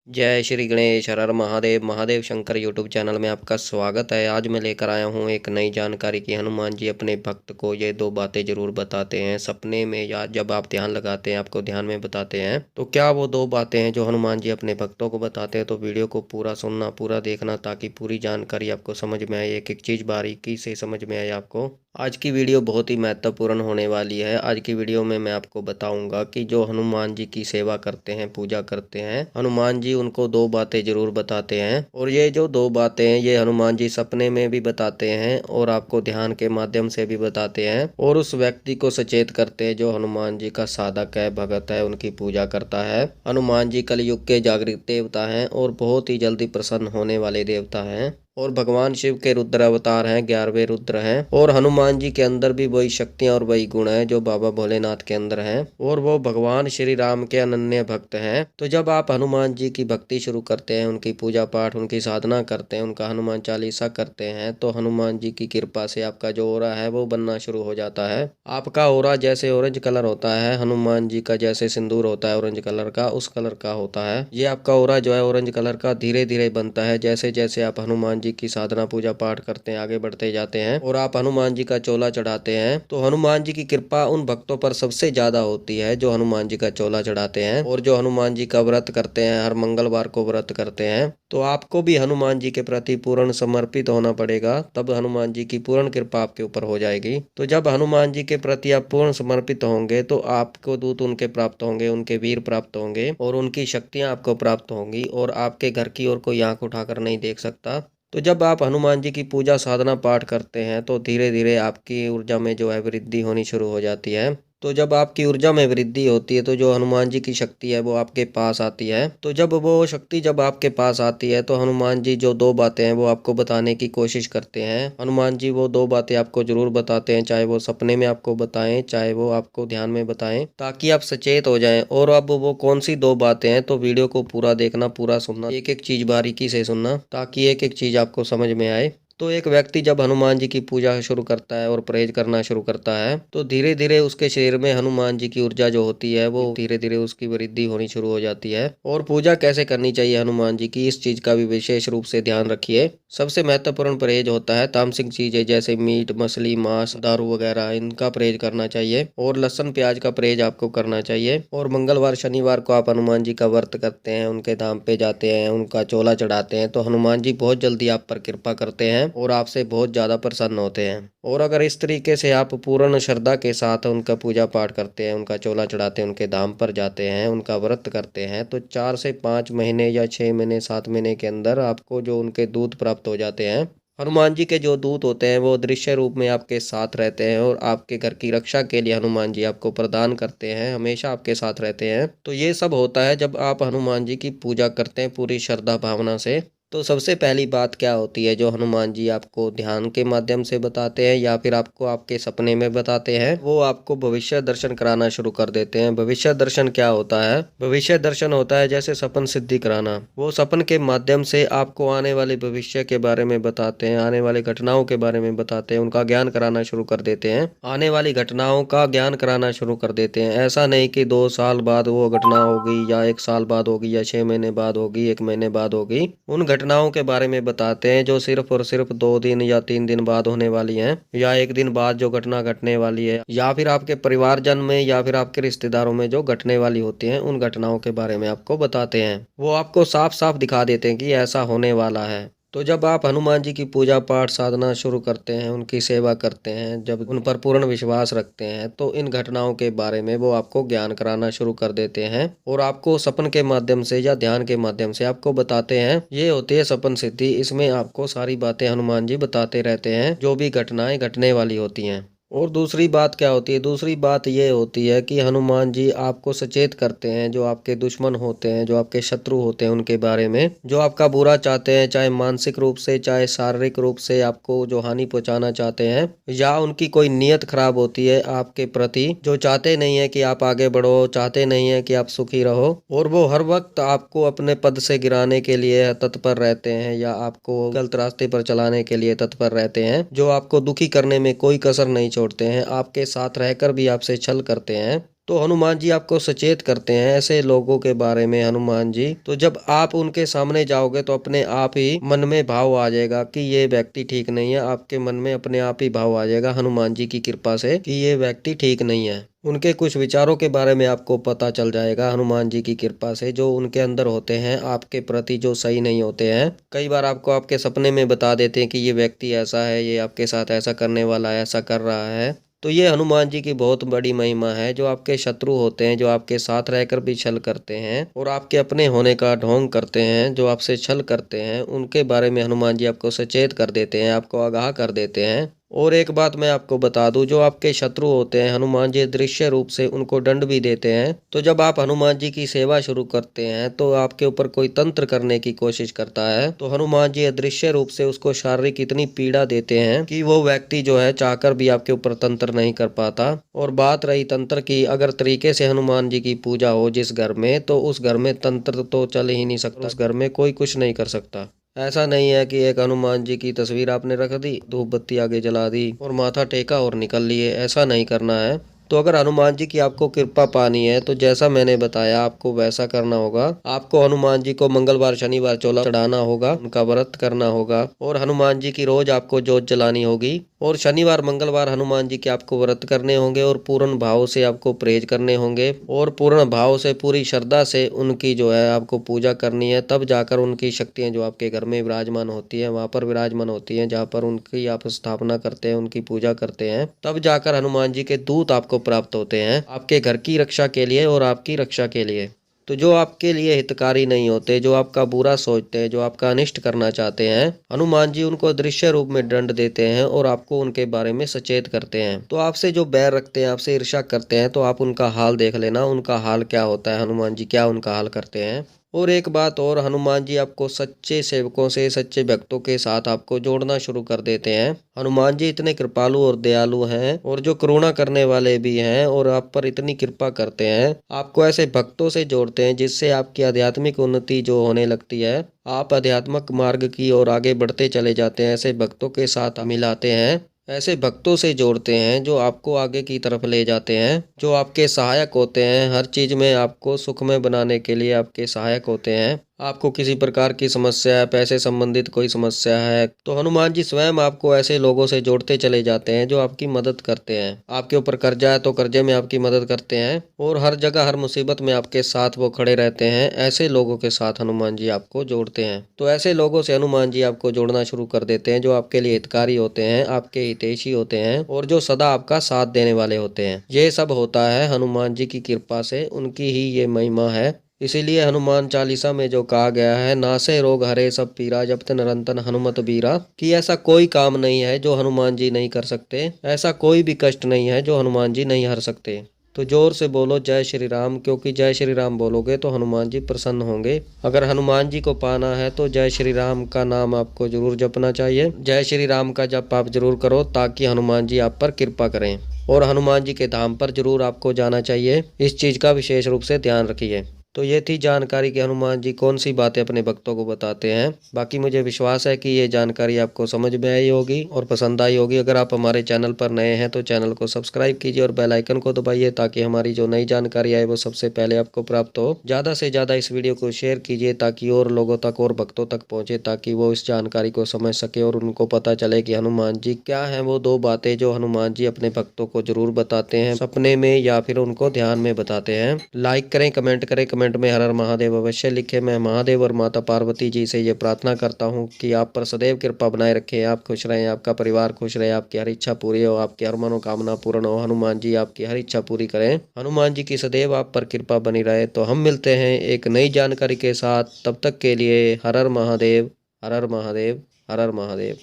जय श्री गणेश हर हर Mahadev Mahadev Shankar YouTube channel में आपका स्वागत है। आज मैं लेकर आया हूँ एक नई जानकारी कि हनुमान जी अपने भक्त को ये दो बातें जरूर बताते हैं सपने में या जब आप ध्यान लगाते हैं आपको ध्यान में बताते हैं। तो क्या वो दो बातें हैं जो हनुमान जी अपने भक्तों को बताते हैं? तो वीडियो को पूरा सुनना पूरा देखना ताकि पूरी जानकारी आपको समझ में आए, एक एक चीज़ बारीकी से समझ में आए आपको। आज की वीडियो बहुत ही महत्वपूर्ण होने वाली है। आज की वीडियो में मैं आपको बताऊंगा कि जो हनुमान जी की सेवा करते हैं, पूजा करते हैं, हनुमान जी उनको दो बातें जरूर बताते हैं। और ये जो दो बातें हैं ये हनुमान जी सपने में भी बताते हैं और आपको ध्यान के माध्यम से भी बताते हैं और उस व्यक्ति को सचेत करते हैं जो हनुमान जी का साधक है, भगत है, उनकी पूजा करता है। हनुमान जी कलयुग के जागृत देवता हैं और बहुत ही जल्दी प्रसन्न होने वाले देवता हैं और भगवान शिव के रुद्र अवतार हैं, 11वें रुद्र हैं। और हनुमान जी के अंदर भी वही शक्तियां और वही गुण है जो बाबा भोलेनाथ के अंदर हैं और वो भगवान श्री राम के अनन्य भक्त हैं। तो जब आप हनुमान जी की भक्ति शुरू करते हैं, उनकी पूजा पाठ, उनकी साधना करते हैं, उनका हनुमान चालीसा करते हैं, तो हनुमान जी की कृपा से आपका जो ओरा है वो बनना शुरू हो जाता है। आपका ओरा जैसे ऑरेंज कलर होता है, हनुमान जी का जैसे सिंदूर होता है ऑरेंज कलर का, उस कलर का होता है। ये आपका ओरा जो है ऑरेंज कलर का धीरे धीरे बनता है जैसे जैसे आप हनुमान जी की साधना पूजा पाठ करते हैं, आगे बढ़ते जाते हैं और आप हनुमान जी का चोला चढ़ाते हैं। तो हनुमान जी की कृपा उन भक्तों पर सबसे ज्यादा होती है जो हनुमान जी का चोला चढ़ाते हैं और जो हनुमान जी का व्रत करते हैं, हर मंगलवार को व्रत करते हैं। तो आपको भी हनुमान जी के प्रति पूर्ण समर्पित होना पड़ेगा, तब हनुमान जी की पूर्ण कृपा आपके ऊपर हो जाएगी। तो जब हनुमान जी के प्रति आप पूर्ण समर्पित होंगे तो आपको दूत उनके प्राप्त होंगे, उनके वीर प्राप्त होंगे और उनकी शक्तियां आपको प्राप्त होंगी और आपके घर की ओर कोई आंख उठाकर नहीं देख सकता। तो जब आप हनुमान जी की पूजा साधना पाठ करते हैं तो धीरे धीरे आपकी ऊर्जा में जो है वृद्धि होनी शुरू हो जाती है। तो जब आपकी ऊर्जा में वृद्धि होती है तो जो हनुमान जी की शक्ति है वो आपके पास आती है। तो जब वो शक्ति जब आपके पास आती है तो हनुमान जी जो दो बातें हैं वो आपको बताने की कोशिश करते हैं। हनुमान जी वो दो बातें आपको जरूर बताते हैं, चाहे वो सपने में आपको बताएं, चाहे वो आपको ध्यान में बताएं, ताकि आप सचेत हो जाएं। और अब वो कौन सी दो बातें हैं तो वीडियो को पूरा देखना, पूरा सुनना, एक एक चीज बारीकी से सुनना ताकि एक एक चीज आपको समझ में आए। तो एक व्यक्ति जब हनुमान जी की पूजा शुरू करता है और परहेज करना शुरू करता है तो धीरे धीरे उसके शरीर में हनुमान जी की ऊर्जा जो होती है वो धीरे धीरे उसकी वृद्धि होनी शुरू हो जाती है। और पूजा कैसे करनी चाहिए हनुमान जी की, इस चीज का भी विशेष रूप से ध्यान रखिए। सबसे महत्वपूर्ण परहेज होता है तामसिक चीजें जैसे मीट, मछली, मांस, दारू वगैरह, इनका परहेज करना चाहिए और लहसुन प्याज का परहेज आपको करना चाहिए। और मंगलवार शनिवार को आप हनुमान जी का व्रत करते हैं, उनके धाम पे जाते हैं, उनका चोला चढ़ाते हैं तो हनुमान जी बहुत जल्दी आप पर कृपा करते हैं और आपसे बहुत ज्यादा प्रसन्न होते हैं। और अगर इस तरीके से आप पूर्ण श्रद्धा के साथ उनका पूजा पाठ करते हैं, उनका चोला चढ़ाते हैं, उनके धाम पर जाते हैं, उनका व्रत करते हैं, तो 4 से 5 महीने या 6 महीने 7 महीने के अंदर आपको जो उनके दूत प्राप्त हो जाते हैं। हनुमान जी के जो दूत होते हैं वो दृश्य रूप में आपके साथ रहते हैं और आपके घर की रक्षा के लिए हनुमान जी आपको प्रदान करते हैं, हमेशा आपके साथ रहते हैं। तो ये सब होता है जब आप हनुमान जी की पूजा करते हैं पूरी श्रद्धा भावना से। तो सबसे पहली बात क्या होती है जो हनुमान जी आपको ध्यान के माध्यम से बताते हैं या फिर आपको आपके सपने में बताते हैं, वो आपको भविष्य दर्शन कराना शुरू कर देते हैं। भविष्य दर्शन क्या होता है? भविष्य दर्शन होता है जैसे सपन सिद्धि कराना। वो सपन के माध्यम से आपको आने वाले भविष्य के बारे में बताते हैं, आने वाली घटनाओं के बारे में बताते हैं, उनका ज्ञान कराना शुरू कर देते हैं, आने वाली घटनाओं का ज्ञान कराना शुरू कर देते हैं। ऐसा नहीं कि 2 साल बाद वो घटना होगी या 1 साल बाद होगी या 6 महीने बाद होगी, 1 महीने बाद होगी। उन घटनाओं के बारे में बताते हैं जो सिर्फ और सिर्फ 2 दिन या 3 दिन बाद होने वाली हैं या 1 दिन बाद जो घटना घटने वाली है या फिर आपके परिवारजन में या फिर आपके रिश्तेदारों में जो घटने वाली होती हैं, उन घटनाओं के बारे में आपको बताते हैं। वो आपको साफ साफ दिखा देते हैं कि ऐसा होने वाला है। तो जब आप हनुमान जी की पूजा पाठ साधना शुरू करते हैं, उनकी सेवा करते हैं, जब उन पर पूर्ण विश्वास रखते हैं तो इन घटनाओं के बारे में वो आपको ज्ञान कराना शुरू कर देते हैं और आपको सपन के माध्यम से या ध्यान के माध्यम से आपको बताते हैं। ये होती है सपन सिद्धि। इसमें आपको सारी बातें हनुमान जी बताते रहते हैं जो भी घटनाएं घटने वाली होती हैं। और दूसरी बात क्या होती है? दूसरी बात ये होती है कि हनुमान जी आपको सचेत करते हैं जो आपके दुश्मन होते हैं, जो आपके शत्रु होते हैं, उनके बारे में, जो आपका बुरा चाहते हैं, चाहे मानसिक रूप से चाहे शारीरिक रूप से आपको जो हानि पहुंचाना चाहते हैं, या उनकी कोई नीयत खराब होती है आपके प्रति, जो चाहते नहीं है कि आप आगे बढ़ो, चाहते नहीं है कि आप सुखी रहो और वो हर वक्त आपको अपने पद से गिराने के लिए तत्पर रहते हैं या आपको गलत रास्ते पर चलाने के लिए तत्पर रहते हैं, जो आपको दुखी करने में कोई कसर नहीं छोड़ते हैं, आपके साथ रहकर भी आपसे छल करते हैं। तो हनुमान जी आपको सचेत करते हैं ऐसे लोगों के बारे में। हनुमान जी तो जब आप उनके सामने जाओगे तो अपने आप ही मन में भाव आ जाएगा कि ये व्यक्ति ठीक नहीं है। आपके मन में अपने आप ही भाव आ जाएगा हनुमान जी की कृपा से कि ये व्यक्ति ठीक नहीं है। उनके कुछ विचारों के बारे में आपको पता चल जाएगा हनुमान जी की कृपा से, जो उनके अंदर होते हैं आपके प्रति, जो सही नहीं होते हैं। कई बार आपको आपके सपने में बता देते हैं कि ये व्यक्ति ऐसा है, ये आपके साथ ऐसा करने वाला है, ऐसा कर रहा है। तो ये हनुमान जी की बहुत बड़ी महिमा है। जो आपके शत्रु होते हैं, जो आपके साथ रहकर भी छल करते हैं और आपके अपने होने का ढोंग करते हैं, जो आपसे छल करते हैं, उनके बारे में हनुमान जी आपको सचेत कर देते हैं, आपको आगाह कर देते हैं। और एक बात मैं आपको बता दूं, जो आपके शत्रु होते हैं हनुमान जी दृश्य रूप से उनको दंड भी देते हैं। तो जब आप हनुमान जी की सेवा शुरू करते हैं तो आपके ऊपर कोई तंत्र करने की कोशिश करता है तो हनुमान जी अदृश्य रूप से उसको शारीरिक इतनी पीड़ा देते हैं कि वो व्यक्ति जो है चाहकर भी आपके ऊपर तंत्र नहीं कर पाता। और बात रही तंत्र की, अगर तरीके से हनुमान जी की पूजा हो जिस घर में, तो उस घर में तंत्र तो चल ही नहीं सकता, उस घर में कोई कुछ नहीं कर सकता। ऐसा नहीं है कि एक हनुमान जी की तस्वीर आपने रख दी, धूप बत्ती आगे जला दी और माथा टेका और निकल लिए, ऐसा नहीं करना है। तो अगर हनुमान जी की आपको कृपा पानी है तो जैसा मैंने बताया आपको वैसा करना होगा। आपको हनुमान जी को मंगलवार शनिवार चोला चढ़ाना होगा, उनका व्रत करना होगा और हनुमान जी की रोज आपको जोत जलानी होगी। और शनिवार मंगलवार हनुमान जी के आपको व्रत करने होंगे और पूर्ण भाव से आपको प्रेज करने होंगे और पूर्ण भाव से पूरी श्रद्धा से उनकी जो है आपको पूजा करनी है। तब जाकर उनकी शक्तियां जो आपके घर में विराजमान होती है, वहां पर विराजमान होती हैं, जहां पर उनकी आप स्थापना करते हैं, उनकी पूजा करते हैं, तब जाकर हनुमान जी के दूत आपको प्राप्त होते हैं आपके घर की रक्षा के लिए और आपकी रक्षा के लिए। तो जो आपके लिए हितकारी नहीं होते, जो आपका बुरा सोचते हैं, जो आपका अनिष्ट करना चाहते हैं, हनुमान जी उनको दृश्य रूप में दंड देते हैं और आपको उनके बारे में सचेत करते हैं। तो आपसे जो बैर रखते हैं, आपसे ईर्ष्या करते हैं, तो आप उनका हाल देख लेना, उनका हाल क्या होता है, हनुमान जी क्या उनका हाल करते हैं। और एक बात और, हनुमान जी आपको सच्चे सेवकों से, सच्चे भक्तों के साथ आपको जोड़ना शुरू कर देते हैं। हनुमान जी इतने कृपालु और दयालु हैं और जो करुणा करने वाले भी हैं और आप पर इतनी कृपा करते हैं, आपको ऐसे भक्तों से जोड़ते हैं जिससे आपकी आध्यात्मिक उन्नति जो होने लगती है, आप आध्यात्मिक मार्ग की ओर आगे बढ़ते चले जाते हैं। ऐसे भक्तों के साथ मिलाते हैं, ऐसे भक्तों से जोड़ते हैं जो आपको आगे की तरफ ले जाते हैं, जो आपके सहायक होते हैं, हर चीज में आपको सुखमय बनाने के लिए आपके सहायक होते हैं। आपको किसी प्रकार की समस्या है, पैसे संबंधित कोई समस्या है, तो हनुमान जी स्वयं आपको ऐसे लोगों से जोड़ते चले जाते हैं जो आपकी मदद करते हैं। आपके ऊपर कर्जा है तो कर्जे में आपकी मदद करते हैं और हर जगह हर मुसीबत में आपके साथ वो खड़े रहते हैं। ऐसे लोगों के साथ हनुमान जी आपको जोड़ते हैं। तो ऐसे लोगों से हनुमान जी आपको जोड़ना शुरू कर देते हैं जो आपके लिए हितकारी होते हैं, आपके हितैषी होते हैं और जो सदा आपका साथ देने वाले होते हैं। ये सब होता है हनुमान जी की कृपा से, उनकी ही ये महिमा है। इसीलिए हनुमान चालीसा में जो कहा गया है, नासे रोग हरे सब पीरा, जपत निरंतर हनुमत बीरा, कि ऐसा कोई काम नहीं है जो हनुमान जी नहीं कर सकते, ऐसा कोई भी कष्ट नहीं है जो हनुमान जी नहीं हर सकते। तो जोर से बोलो जय श्री राम, क्योंकि जय श्री राम बोलोगे तो हनुमान जी प्रसन्न होंगे। अगर हनुमान जी को पाना है तो जय श्री राम का नाम आपको जरूर जपना चाहिए। जय श्री राम का जप आप जरूर करो ताकि हनुमान जी आप पर कृपा करें। और हनुमान जी के धाम पर जरूर आपको जाना चाहिए, इस चीज का विशेष रूप से ध्यान रखिए। तो ये थी जानकारी कि हनुमान जी कौन सी बातें अपने भक्तों को बताते हैं। बाकी मुझे विश्वास है कि ये जानकारी आपको समझ में आई होगी और पसंद आई होगी। अगर आप हमारे चैनल पर नए हैं तो चैनल को सब्सक्राइब कीजिए और बेल आइकन को दबाइए ताकि हमारी जो नई जानकारी आए वो सबसे पहले आपको प्राप्त हो। ज़्यादा से ज़्यादा इस वीडियो को शेयर कीजिए ताकि और लोगों तक और भक्तों तक पहुँचे, ताकि वो इस जानकारी को समझ सके और उनको पता चले कि हनुमान जी क्या है वो दो बातें जो हनुमान जी अपने भक्तों को जरूर बताते हैं, सपने में या फिर उनको ध्यान में बताते हैं। लाइक करें, कमेंट करें, कमेंट में हर हर महादेव अवश्य लिखें। मैं महादेव और माता पार्वती जी से ये प्रार्थना करता हूँ कि आप पर सदैव कृपा बनाए रखें, आप खुश रहें, आपका परिवार खुश रहे, आपकी हर इच्छा पूरी हो, आपकी हर मनोकामना पूर्ण हो। हनुमान जी आपकी हर इच्छा पूरी करें, हनुमान जी की सदैव आप पर कृपा बनी रहे। तो हम मिलते हैं एक नई जानकारी के साथ, तब तक के लिए हर हर महादेव, हर हर महादेव, हर हर महादेव।